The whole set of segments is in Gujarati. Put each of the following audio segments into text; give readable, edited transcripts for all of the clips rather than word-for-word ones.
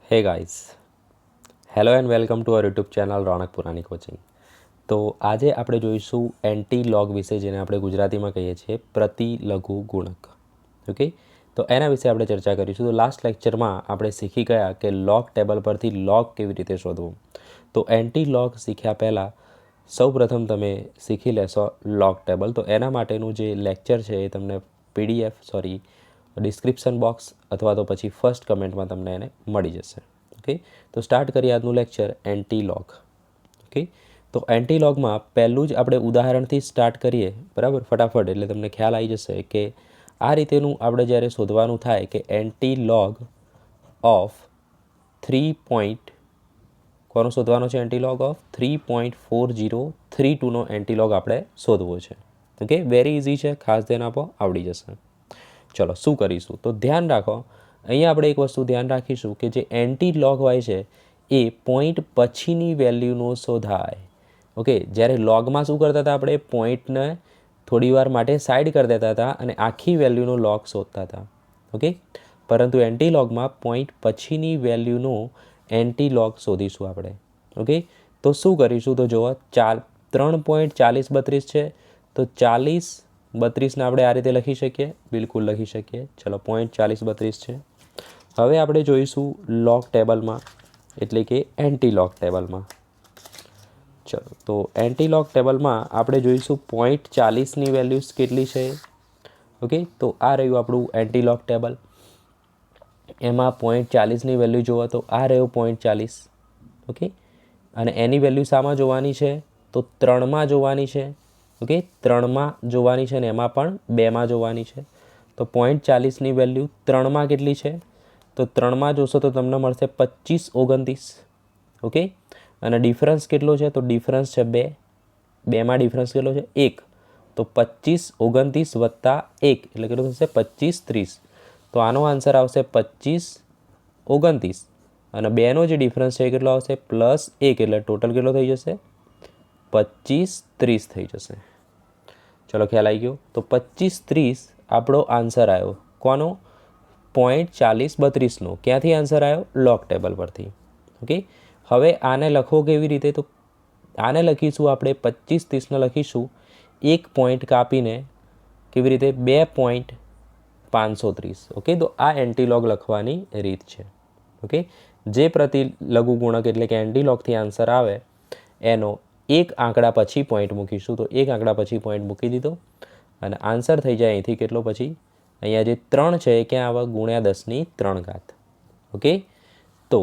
હે guys, hello and welcome to our YouTube channel Ronak Purani coaching. તો આજે આપણે જોઈશું એન્ટી લોગ વિશે, જેને આપણે ગુજરાતીમાં કહીએ છીએ પ્રતિલઘુ ગુણક. ઓકે, તો એના વિશે આપણે ચર્ચા કરીશું. તો લાસ્ટ લેક્ચરમાં આપણે શીખી ગયા કે લોગ ટેબલ પરથી લોગ કેવી રીતે શોધવું. તો એન્ટી લોગ શીખ્યા પહેલાં સૌપ્રથમ તમે શીખી લેશો લોગ ટેબલ. તો એના માટેનું જે લેક્ચર છે એ તમને ડિસ્ક્રિપ્શન બોક્સ અથવા તો પછી ફર્સ્ટ કમેન્ટમાં તમને એને મળી જશે. ઓકે, તો સ્ટાર્ટ કરીએ આજનું લેક્ચર એન્ટી લોગ. ઓકે, તો એન્ટી લોગમાં પહેલું જ આપણે ઉદાહરણથી સ્ટાર્ટ કરીએ, બરાબર, ફટાફટ, એટલે તમને ખ્યાલ આવી જશે કે આ રીતેનું આપણે જ્યારે શોધવાનું થાય કે એન્ટી લોગ ઓફ 3. કોનો શોધવાનો છે? એન્ટી લોગ ઓફ 3.4032નો એન્ટી લોગ આપણે શોધવો છે. ઓકે, વેરી ઇઝી છે, ખાસ ધ્યાન આપો, આવડી જશે. ચલો શું કરીશું? તો ધ્યાન રાખો, અહીંયા આપણે એક વસ્તુ ધ્યાન રાખીશું કે જે એન્ટી લોગ હોય છે એ પોઈન્ટ પછીની વેલ્યુનો શોધાય. ઓકે, જ્યારે લોગમાં શું કરતા હતા આપણે? પોઈન્ટને થોડી વાર માટે સાઈડ કરી દેતા હતા અને આખી વેલ્યુનો લોગ શોધતા હતા. ઓકે, પરંતુ એન્ટી લોગમાં પોઈન્ટ પછીની વેલ્યુનો એન્ટી લોગ શોધીશું આપણે. ઓકે, તો શું કરીશું? તો જુઓ, 3.4032 છે, તો 4032ને આપણે આ રીતે લખી શકીએ, બિલકુલ લખી શકીએ. ચલો, 0.4032 છે. હવે આપણે જોઈશું લોગ ટેબલમાં, એટલે કે એન્ટી લોગ ટેબલમાં. ચલો, તો એન્ટી લોગ ટેબલમાં આપણે જોઈશું 0.40ની વેલ્યુઝ કેટલી છે. ઓકે, તો આ રહ્યું આપણું એન્ટી લોગ ટેબલ. એમાં 0.40ની વેલ્યુ જુઓ તો આ રહ્યો 0.40. ઓકે, અને એની વેલ્યુ શામાં જોવાની છે? તો 3માં જોવાની છે. ઓકે, 3માં જોવાની છે અને એમાં પણ 2માં જોવાની છે. તો 0.40ની વેલ્યુ 3માં કેટલી છે? તો 3માં જોશો તો તમને મળશે 2529. ઓકે, અને ડિફરન્સ કેટલો છે? તો ડિફરન્સ છે 2. 2માં ડિફરન્સ કેટલો છે? 1. તો 2529 વત્તા 1 એટલે કેટલું થશે? 2530. તો આનો આન્સર આવશે 2529. અને 2નો જે ડિફરન્સ છે એ કેટલો આવશે? +1 એટલે ટોટલ કેટલો થઈ જશે? 2530 થઈ જશે. ચલો, ખ્યાલ આવી ગયો? તો 2530 આપણો આન્સર આવ્યો. કોનો? 0.4032નો. ક્યાંથી આન્સર આવ્યો? લોગ ટેબલ પરથી. ઓકે, હવે આને લખો કેવી રીતે? તો આને લખીશું આપણે 2530ને લખીશું 1 પોઈન્ટ કાપીને. કેવી રીતે? 2.530. ઓકે, તો આ એન્ટી લોગ લખવાની રીત છે. ઓકે, જે પ્રતિલઘુ ગુણક એટલે કે એન્ટી લોગથી આન્સર આવે એનો એક આંકડા પછી પોઈન્ટ મૂકીશું. તો એક આંકડા પછી પોઈન્ટ મૂકી દીધો અને આન્સર થઈ જાય અહીંથી કેટલો? પછી અહીંયા જે 3 છે એ ક્યાં આવે? ગુણ્યા 10⁻3. ઓકે, તો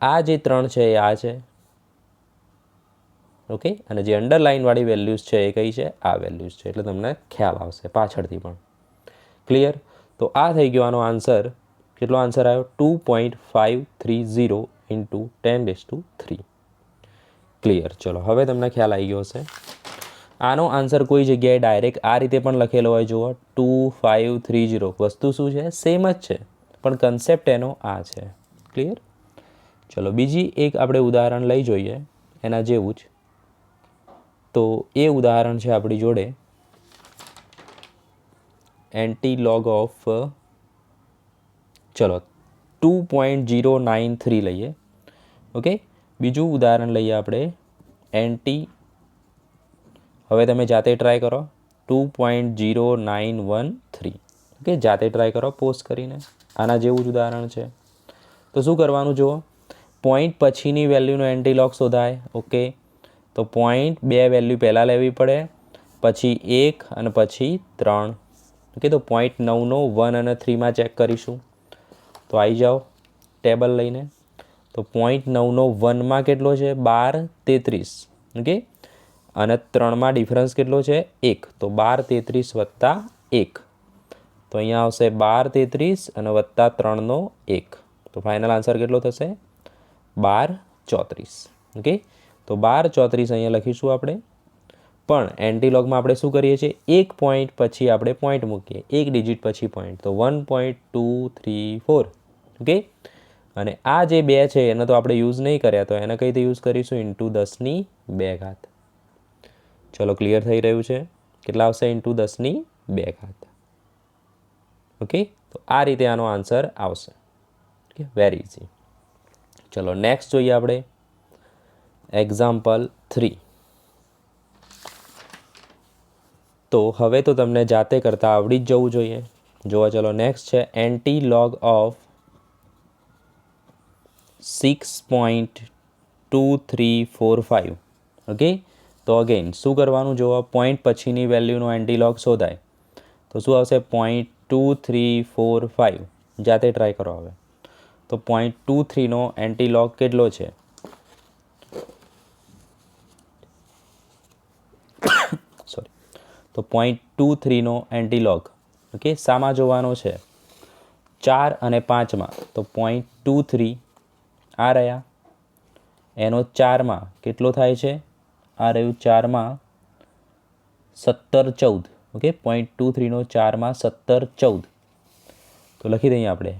આ જે 3 છે એ આ છે. ઓકે, અને જે અંડરલાઇનવાળી વેલ્યુઝ છે એ કઈ છે? આ વેલ્યુઝ છે. એટલે તમને ખ્યાલ આવશે પાછળથી પણ. ક્લિયર? તો આ થઈ ગયો આનો આન્સર. કેટલો આન્સર આવ્યો? 2.530 × 10⁻3. ક્લિયર? ચલો, હવે તમને ખ્યાલ આવી ગયો હશે. આનો આન્સર કોઈ જગ્યાએ ડાયરેક્ટ આ રીતે પણ લખેલો હોય. જુઓ, 2530. વસ્તુ શું છે? સેમ જ છે, પણ કન્સેપ્ટ એનો આ છે. ક્લિયર? ચલો, બીજી એક આપણે ઉદાહરણ લઈ જોઈએ એના જેવું જ. તો એ ઉદાહરણ છે આપણી જોડે એન્ટી લોગ ઓફ, ચલો, 2.093 લઈએ. ઓકે, બીજું ઉદાહરણ લઈએ આપણે એન્ટી, હવે તમે જાતે ટ્રાય કરો, 2.0913. ઓકે, જાતે ટ્રાય કરો પોઝ કરીને. આના જેવું જ ઉદાહરણ છે. તો શું કરવાનું? જુઓ, પોઈન્ટ પછીની વેલ્યુનો એન્ટી લોગ શોધાય. ઓકે, તો પોઈન્ટ 2 વેલ્યુ પહેલાં લેવી પડે, પછી 1 અને પછી 3. ઓકે, તો 0.9નો 1 અને 3માં ચેક કરીશું. તો આવી જાઓ ટેબલ લઈને. તો 0.9નો 1માં કેટલો છે? 1233. ઓકે, અને 3માં ડિફરન્સ કેટલો છે? 1. તો 1233 વત્તા 1. તો અહીંયા આવશે 1233 અને વત્તા 3નો 1. તો ફાઇનલ આન્સર કેટલો થશે? 1234. ઓકે, તો 1234 અહીંયા લખીશું આપણે. પણ એન્ટી લોગમાં આપણે શું કરીએ છીએ? એક પોઈન્ટ પછી આપણે પોઈન્ટ મૂકીએ, એક ડિજિટ પછી પોઈન્ટ. તો 1.234. ઓકે, અને આ જે 2 છે એને તો આપણે યુઝ નહીં કર્યા, તો એને કઈ રીતે યુઝ કરીશું? × 10⁻². ચલો, ક્લિયર થઈ રહ્યું છે? કેટલા આવશે? × 10⁻². ઓકે, તો આ રીતે આનો આન્સર આવશે. Okay, very easy. ચલો નેક્સ્ટ જોઈએ આપણે એક્ઝામ્પલ 3. તો હવે તો તમને જાતે કરતાં આવડી જ જવું જોઈએ. જોવા ચલો નેક્સ્ટ છે એન્ટી લોગ ઓફ 6.2345. ઓકે, તો અગેન શું કરવાનું, જોવા પોઈન્ટ પછીની વેલ્યુનો એન્ટી લોગ શોધાય તો શું આવશે 0.2345. જાતે ટ્રાય કરો હવે. તો 0.23નો એન્ટી લોગ કેટલો છે? સોરી, તો 0.23નો એન્ટી લોગ ઓકે શામાં જોવાનો છે? 4 અને 5માં. તો 0.23 આ રહ્યા, એનો 4માં કેટલો થાય છે? આ રહ્યું 4માં 1714. ઓકે, 0.23નો 4માં 1714. તો લખી દઈએ આપણે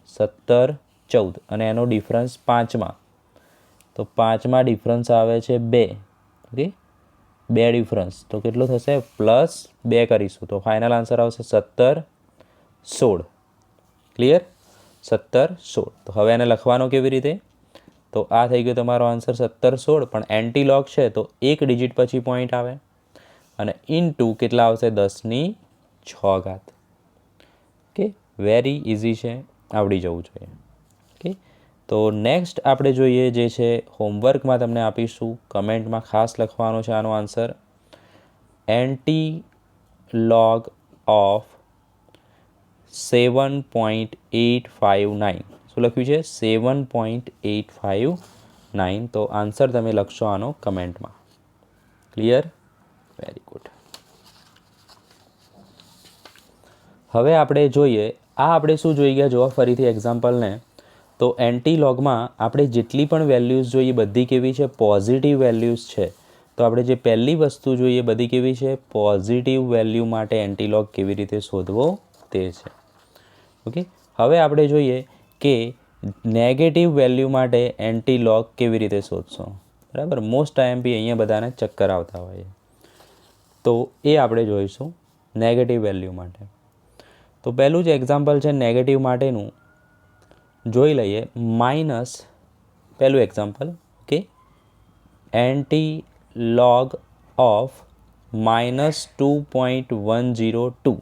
1714 અને એનો ડિફરન્સ 5માં. તો 5માં ડિફરન્સ આવે છે 2. ઓકે, 2 ડિફરન્સ તો કેટલો થશે? +2 કરીશું તો ફાઇનલ આન્સર આવશે 1716. ક્લિયર? 1716. તો હવે એને લખવાનો કેવી રીતે? તો આ થઈ ગયો તમારો આન્સર 1716, પણ એન્ટી લોગ છે તો એક ડિજિટ પછી પોઈન્ટ આવે અને ઇનટુ કેટલા આવશે? 10⁶. ઓકે, વેરી ઇઝી છે, આવડી જવું જોઈએ. ઓકે, તો નેક્સ્ટ આપણે જોઈએ જે છે હોમવર્કમાં તમને આપીશું, કમેન્ટમાં ખાસ લખવાનો છે આનો આન્સર. Anti log of 7.859. શું લખ્યું છે? 7.859. તો આન્સર તમે લખશો આનો કમેન્ટમાં. ક્લિયર? Very good. હવે આપણે જોઈએ આ આપણે શું જોઈ ગયા જોવા ફરીથી એક્ઝામ્પલને. તો એન્ટી લોગમાં આપણે જેટલી પણ વેલ્યુઝ જોઈએ બધી કેવી છે? પોઝિટિવ વેલ્યુઝ છે. તો આપણે જે પહેલી વસ્તુ જોઈએ બધી કેવી છે? પોઝિટિવ વેલ્યુ માટે એન્ટી લોગ કેવી રીતે શોધવો તે છે. ઓકે, હવે આપણે જોઈએ કે નેગેટિવ વેલ્યુ માટે એન્ટી લોગ કેવી રીતે શોધશો. બરાબર, મોસ્ટ આઈએમપી અહીંયા બધાને ચક્કર આવતા હોય તો એ આપણે જોઈશું નેગેટિવ વેલ્યુ માટે. તો પહેલું જ એક્ઝામ્પલ છે નેગેટિવ માટેનું, જોઈ લઈએ. માઇનસ પહેલું example. Okay, anti log of -2.102.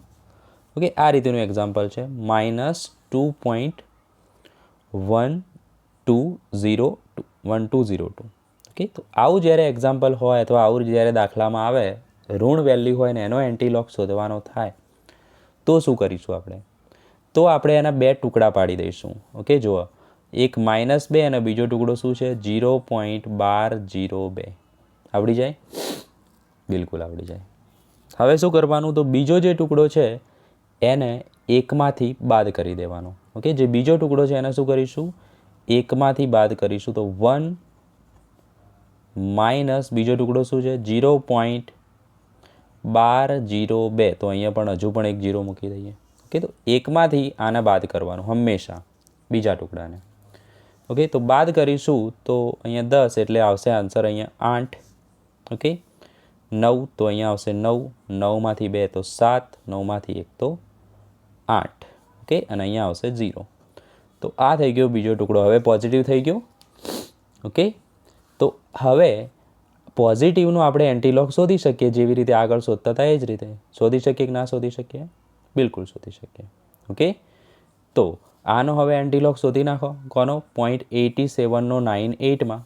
Okay, આ રીતેનું એક્ઝામ્પલ છે -2.1202. ઓકે, તો આવું જ્યારે એક્ઝામ્પલ હોય અથવા આવું જ્યારે દાખલામાં આવે ઋણ વેલ્યુ હોય ને એનો એન્ટી લોગ શોધવાનો થાય તો શું કરીશું આપણે? તો આપણે એના 2 ટુકડા પાડી દઈશું. ઓકે, જુઓ એક -2 અને બીજો ટુકડો શું છે? 0.1202. આવડી જાય? બિલકુલ આવડી જાય. હવે શું કરવાનું? તો બીજો જે ટુકડો છે એને એકમાંથી બાદ કરી દેવાનો. ઓકે, જે બીજો ટુકડો છે એને શું કરીશું? એકમાંથી બાદ કરીશું. તો 1 માઇનસ બીજો ટુકડો શું છે? 0.1202. તો અહીંયા પણ હજુ પણ એક 0 મૂકી દઈએ. ઓકે, તો એકમાંથી આને બાદ કરવાનું હંમેશા બીજા ટુકડાને. ઓકે, તો બાદ કરીશું તો અહીંયા 10 એટલે આવશે આન્સર અહીંયા 8. ઓકે, 9 તો અહીંયા આવશે 9, 9માંથી 2 તો 7, 9માંથી 1 તો 8. ઓકે, અને અહીંયા આવશે 0. તો આ થઈ ગયો બીજો ટુકડો. હવે પોઝિટિવ થઈ ગયો. ઓકે, તો હવે પોઝિટિવનું આપણે એન્ટી લોગ શોધી શકીએ જેવી રીતે આગળ શોધતા હતા એ જ રીતે. શોધી શકીએ કે ના શોધી શકીએ? બિલકુલ શોધી શકીએ. ઓકે, તો આનો હવે એન્ટી લોગ શોધી નાખો. કોનો? 0.87નો 98માં.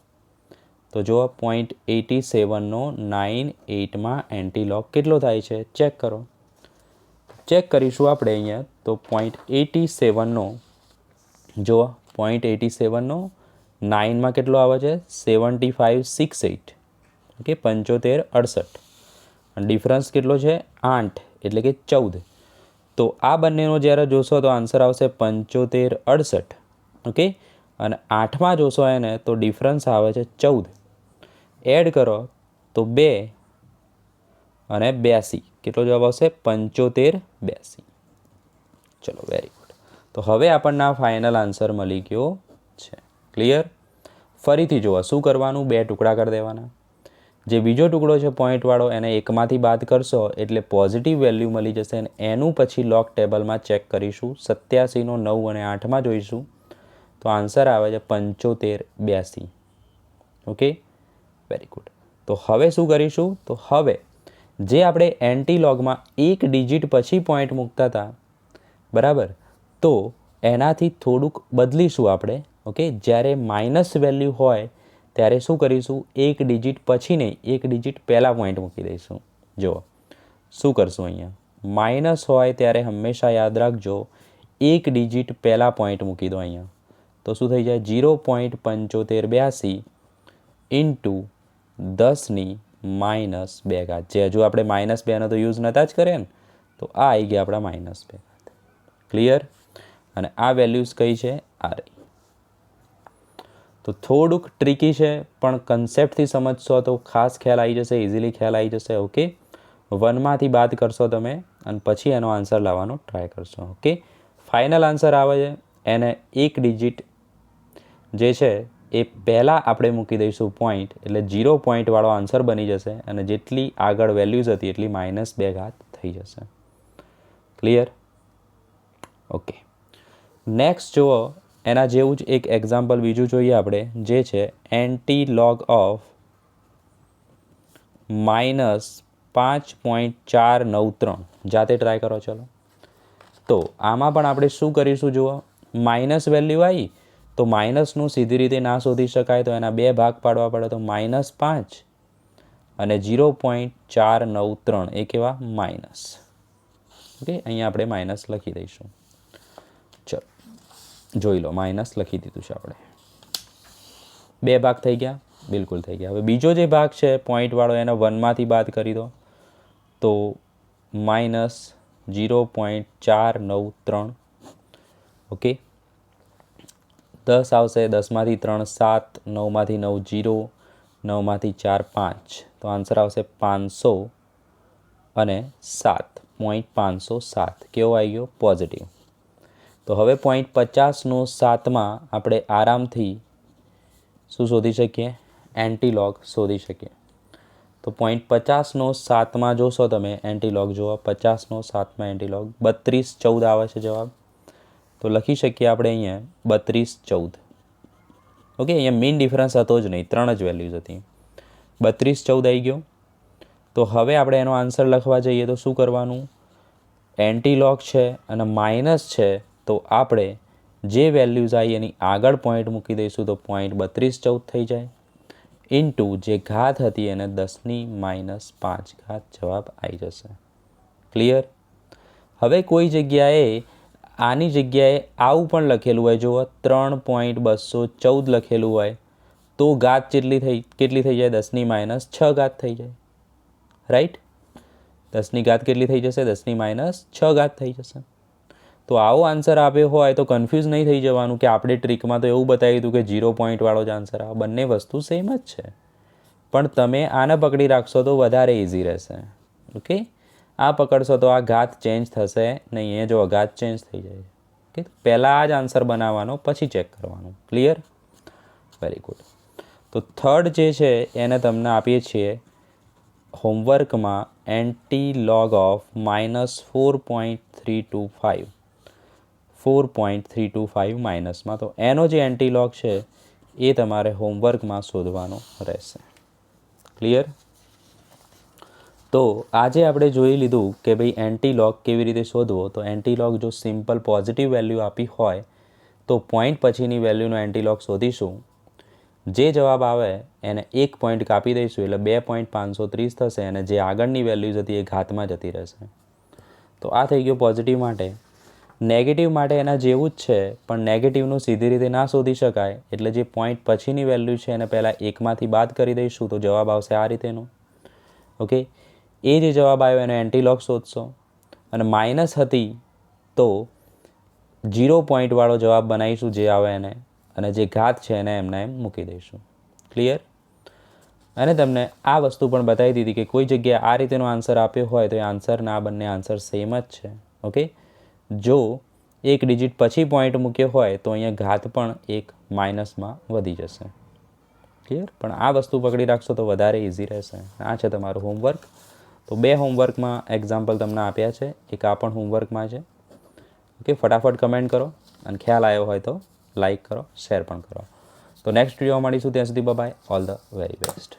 તો જુઓ 0.87નો 98માં એન્ટી લોગ કેટલો થાય છે? ચેક કરો. ચેક કરીશું આપણે અહીંયા. તો 0.87નો જુઓ 0.87નો 9માં કેટલો આવે છે? 7568. ઓકે, 7568. અને ડિફરન્સ કેટલો છે? 8 એટલે કે 14. તો આ બંનેનો જ્યારે જોશો તો આન્સર આવશે 7568. ઓકે, અને 8માં જોશો એને તો ડિફરન્સ આવે છે 14. એડ કરો તો 2 અને 82. કેટલો જવાબ આવશે? 7582. ચલો, વેરી ગુડ. તો હવે આપણને આ ફાઇનલ આન્સર મળી ગયો છે. ક્લિયર? ફરીથી જોવા શું કરવાનું? 2 ટુકડા કરી દેવાના. જે બીજો ટુકડો છે પોઈન્ટવાળો એને એકમાંથી બાદ કરશો એટલે પોઝિટિવ વેલ્યુ મળી જશે અને એનું પછી લોગ ટેબલમાં ચેક કરીશું. 87નો 9 અને 8માં જોઈશું તો આન્સર આવે છે 7582. Okay, very good. તો હવે શું કરીશું? તો હવે જે આપણે એન્ટીલોગમાં એક ડિજિટ પછી પોઈન્ટ મૂકતા હતા, બરાબર, તો એનાથી થોડુંક બદલીશું આપણે. ઓકે, જ્યારે માઇનસ વેલ્યુ હોય ત્યારે શું કરીશું? એક ડિજિટ પછી નહીં, એક ડિજિટ પહેલાં પોઈન્ટ મૂકી દઈશું. જુઓ શું કરશું અહીંયા. માઇનસ હોય ત્યારે હંમેશા યાદ રાખજો એક ડિજિટ પહેલાં પોઈન્ટ મૂકી દો અહીંયા. તો શું થઈ જાય? 0.7582 ઇન્ટુ 10 - 2 જે હજુ આપણે -2નો તો યુઝ નહોતા જ કર્યા ને, તો આ આવી ગયા આપણા -2. ક્લિયર? અને આ વેલ્યુઝ કઈ છે? આ રહી. તો થોડુંક ટ્રિકી છે, પણ કન્સેપ્ટથી સમજશો તો ખાસ ખ્યાલ આવી જશે, ઇઝીલી ખ્યાલ આવી જશે. ઓકે, 1માંથી બાદ કરશો તમે અને પછી એનો આન્સર લાવવાનો ટ્રાય કરશો. ઓકે, ફાઇનલ આન્સર આવે છે એને એક ડિજિટ જે છે એ પહેલાં આપણે મૂકી દઈશું પોઈન્ટ, એટલે 0 પોઈન્ટવાળો આન્સર બની જશે અને જેટલી આગળ વેલ્યુઝ હતી એટલી -2 થઈ જશે. ક્લિયર? ઓકે, નેક્સ્ટ જુઓ, એના જેવું જ એક એક્ઝામ્પલ બીજું જોઈએ આપણે, જે છે એન્ટીલોગ ઓફ -5.493. જાતે ટ્રાય કરો. ચલો, તો આમાં પણ આપણે શું કરીશું? જુઓ, માઇનસ વેલ્યુ આવી તો માઇનસનું સીધી રીતે ના શોધી શકાય, તો એના 2 ભાગ પાડવા પડે. તો -5 અને 0.493 એ કેવા? માઇનસ. ઓકે, અહીંયા આપણે માઇનસ લખી દઈશું. ચલો જોઈ લો, માઇનસ લખી દીધું છે આપણે. 2 ભાગ થઈ ગયા? બિલકુલ થઈ ગયા. હવે બીજો જે ભાગ છે પોઈન્ટવાળો, એને 1માંથી બાદ કરી દો તો -0.493. ઓકે, 10 આવશે, 10માંથી 3 7, 9માંથી 9 0, 9માંથી 4 5. તો આન્સર આવશે 507.507. કેવો આવી ગયો? પોઝિટિવ. તો હવે 0.50નો 7માં આપણે આરામથી શું શોધી શકીએ? એન્ટીલોગ શોધી શકીએ. તો 0.50નો 7માં જોશો તમે એન્ટીલોગ, જુઓ 50નો 7માં એન્ટીલોગ 3214 આવે છે જવાબ. તો લખી શકીએ આપણે અહીંયા 3214. ઓકે, અહીંયા મેઇન ડિફરન્સ હતો જ નહીં, 3 જ વેલ્યુઝ હતી. 3214 આવી ગયો. તો હવે આપણે એનો આન્સર લખવા જઈએ તો શું કરવાનું? એન્ટીલોગ છે અને માઇનસ છે, તો આપણે જે વેલ્યુઝ આવી એની આગળ પોઈન્ટ મૂકી દઈશું, તો પોઈન્ટ 3214 થઈ જાય. ઇન્ટુ જે ઘાત હતી એને 10 - 5 જવાબ આવી જશે. ક્લિયર? હવે કોઈ જગ્યાએ આની જગ્યાએ આવું પણ લખેલું હોય, જુઓ 3.214 લખેલું હોય, તો ઘાત કેટલી થઈ જાય? 10 - 6 થઈ જાય. રાઈટ? 10ની ઘાત કેટલી થઈ જશે? 10 - 6 થઈ જશે. તો આવો આન્સર આપ્યો હોય તો કન્ફ્યુઝ નહીં થઈ જવાનું કે આપણે ટ્રીકમાં તો એવું બતાવ્યું હતું કે 0 પોઈન્ટવાળો જ આન્સર આવે. બંને વસ્તુ સેમ જ છે, પણ તમે આને પકડી રાખશો તો વધારે ઇઝી રહેશે. ઓકે, આ પકડશો તો આ ઘાત ચેન્જ થશે નહીં. એ જો ઘાત ચેન્જ થઈ જાય. ઓકે, પહેલાં આ જ આન્સર બનાવવાનો, પછી ચેક કરવાનું. ક્લિયર? Very good. તો થર્ડ જે છે એને તમને આપીએ છીએ હોમવર્કમાં એન્ટીલોગ ઓફ -4.325. 4.325 માઇનસમાં. તો એનો જે એન્ટીલોગ છે એ તમારે હોમવર્કમાં શોધવાનો રહેશે. ક્લિયર? તો આજે આપણે જોઈ લીધું કે ભાઈ એન્ટીલોગ કેવી રીતે શોધવો. તો એન્ટીલોગ જો સિમ્પલ પોઝિટિવ વેલ્યુ આપી હોય તો પોઈન્ટ પછીની વેલ્યુનો એન્ટીલોગ શોધીશું. જે જવાબ આવે એને 1 પોઈન્ટ કાપી દઈશું, એટલે 2.530 થશે અને જે આગળની વેલ્યુઝ હતી એ ઘાતમાં જતી રહેશે. તો આ થઈ ગયું પોઝિટિવ માટે. નેગેટિવ માટે એના જેવું જ છે, પણ નેગેટિવનું સીધી રીતે ના શોધી શકાય, એટલે જે પોઈન્ટ પછીની વેલ્યુ છે એને પહેલાં 1માંથી બાદ કરી દઈશું, તો જવાબ આવશે આ રીતેનો. ઓકે, એ જે જવાબ આવ્યો એનો એન્ટીલોગ શોધશો. અને માઇનસ હતી તો 0 પોઈન્ટવાળો જવાબ બનાવીશું જે આવે એને, અને જે ઘાત છે એને એમને એમ મૂકી દઈશું. ક્લિયર? અને તમને આ વસ્તુ પણ બતાવી દીધી કે કોઈ જગ્યાએ આ રીતેનો આન્સર આપ્યો હોય તો એ આન્સરના બંને આન્સર સેમ જ છે. ઓકે, જો એક ડિજિટ પછી પોઈન્ટ મૂક્યો હોય તો અહીંયા ઘાત પણ એક માઇનસમાં વધી જશે. ક્લિયર? પણ આ વસ્તુ પકડી રાખશો તો વધારે ઇઝી રહેશે. આ છે તમારું હોમવર્ક. તો 2 હોમવર્કમાં એક્ઝામ્પલ તમને આપ્યા છે, એક આ પણ હોમવર્કમાં છે. ઓકે, ફટાફટ કમેન્ટ કરો અને ખ્યાલ આવ્યો હોય તો લાઇક કરો, શેર પણ કરો. તો નેક્સ્ટ વિડીયોમાં મળીશું, ત્યાં સુધી bye, all the very best.